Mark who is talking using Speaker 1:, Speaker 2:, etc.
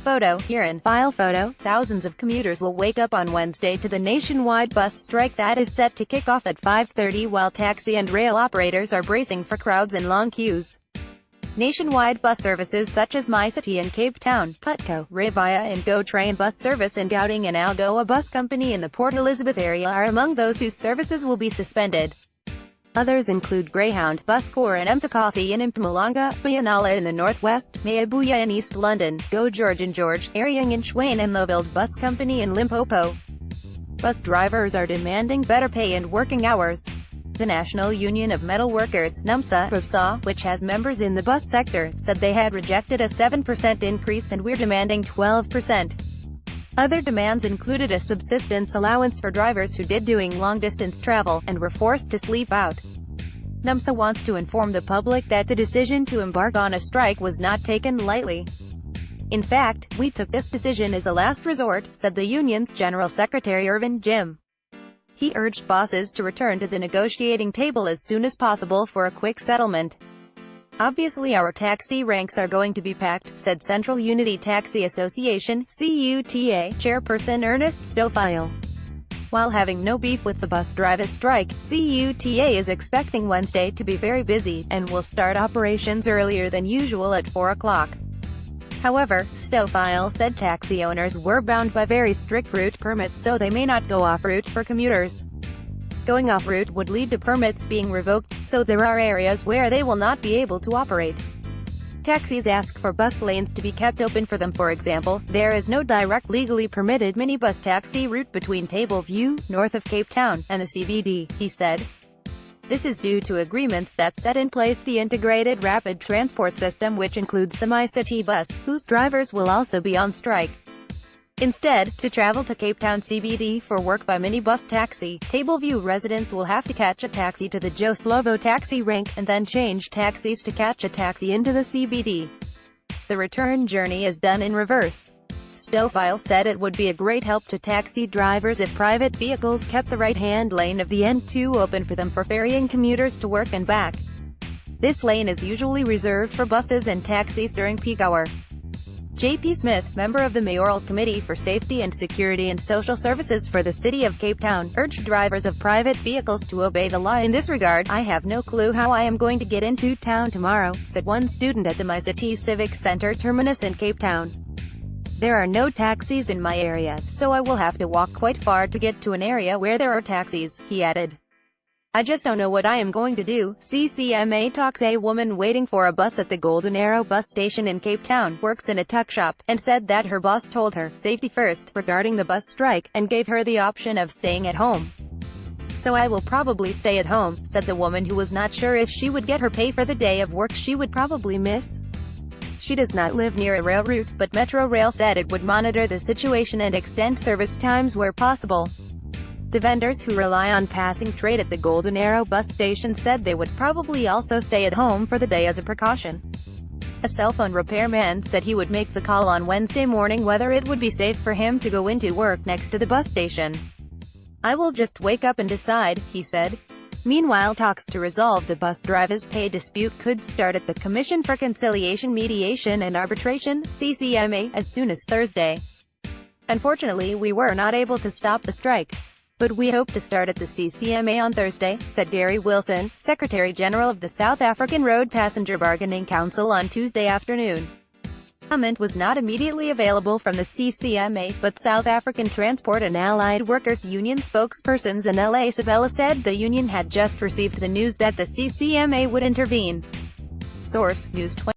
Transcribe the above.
Speaker 1: Photo, IRIN. File photo. Thousands of commuters will wake up on Wednesday to the nationwide bus strike that is set to kick off at 5:30 while taxi and rail operators are bracing for crowds and long queues. Nationwide bus services such as MyCiTi in Cape Town, Putco, Rea Vaya and Gautrain bus service in Gauteng and Algoa bus company in the Port Elizabeth area are among those whose services will be suspended. Others include Greyhound, Buscor and Mphakathi in Mpumalanga, Bojanala in the northwest, Rea Vaya in East London, Go George and George, IRIN in Tshwane and Lowveld Bus Company in Limpopo. Bus drivers are demanding better pay and working hours. The National Union of Metal Workers, NUMSA, which has members in the bus sector, said they had rejected a 7% increase and we're demanding 12%. Other demands included a subsistence allowance for drivers who did doing long-distance travel, and were forced to sleep out. NUMSA wants to inform the public that the decision to embark on a strike was not taken lightly. In fact, we took this decision as a last resort, said the union's General Secretary Irvin Jim. He urged bosses to return to the negotiating table as soon as possible for a quick settlement. Obviously our taxi ranks are going to be packed, said Central Unity Taxi Association (CUTA) chairperson Ernest Stofile. While having no beef with the bus drivers' strike, CUTA is expecting Wednesday to be very busy, and will start operations earlier than usual at 4 o'clock. However, Stofile said taxi owners were bound by very strict route permits, so they may not go off-route for commuters. Going off-route would lead to permits being revoked, so there are areas where they will not be able to operate. Taxis ask for bus lanes to be kept open for them. For example, there is no direct legally permitted minibus taxi route between Tableview, north of Cape Town, and the CBD, he said. This is due to agreements that set in place the integrated rapid transport system, which includes the MyCiTi bus, whose drivers will also be on strike. Instead, to travel to Cape Town CBD for work by minibus taxi, Tableview residents will have to catch a taxi to the Joe Slovo taxi rank, and then change taxis to catch a taxi into the CBD. The return journey is done in reverse. Stofile said it would be a great help to taxi drivers if private vehicles kept the right-hand lane of the N2 open for them for ferrying commuters to work and back. This lane is usually reserved for buses and taxis during peak hour. J.P. Smith, member of the Mayoral Committee for Safety and Security and Social Services for the City of Cape Town, urged drivers of private vehicles to obey the law in this regard. I have no clue how I am going to get into town tomorrow, said one student at the MyCiTi Civic Center terminus in Cape Town. There are no taxis in my area, so I will have to walk quite far to get to an area where there are taxis, he added. I just don't know what I am going to do. CCMA talks. A woman waiting for a bus at the Golden Arrow bus station in Cape Town works in a tuck shop, and said that her boss told her, safety first, regarding the bus strike, and gave her the option of staying at home. So I will probably stay at home, said the woman, who was not sure if she would get her pay for the day of work she would probably miss. She does not live near a rail route, but Metro Rail said it would monitor the situation and extend service times where possible. The vendors who rely on passing trade at the Golden Arrow bus station said they would probably also stay at home for the day as a precaution. A cell phone repairman said he would make the call on Wednesday morning whether it would be safe for him to go into work next to the bus station. I will just wake up and decide, he said. Meanwhile, talks to resolve the bus drivers' pay dispute could start at the Commission for Conciliation, Mediation and Arbitration, CCMA, as soon as Thursday. Unfortunately, we were not able to stop the strike, but we hope to start at the CCMA on Thursday, said Gary Wilson, Secretary-General of the South African Road Passenger Bargaining Council on Tuesday afternoon. Comment was not immediately available from the CCMA, but South African Transport and Allied Workers Union spokesperson Bojanala Sabella said the union had just received the news that the CCMA would intervene. Source: News 20.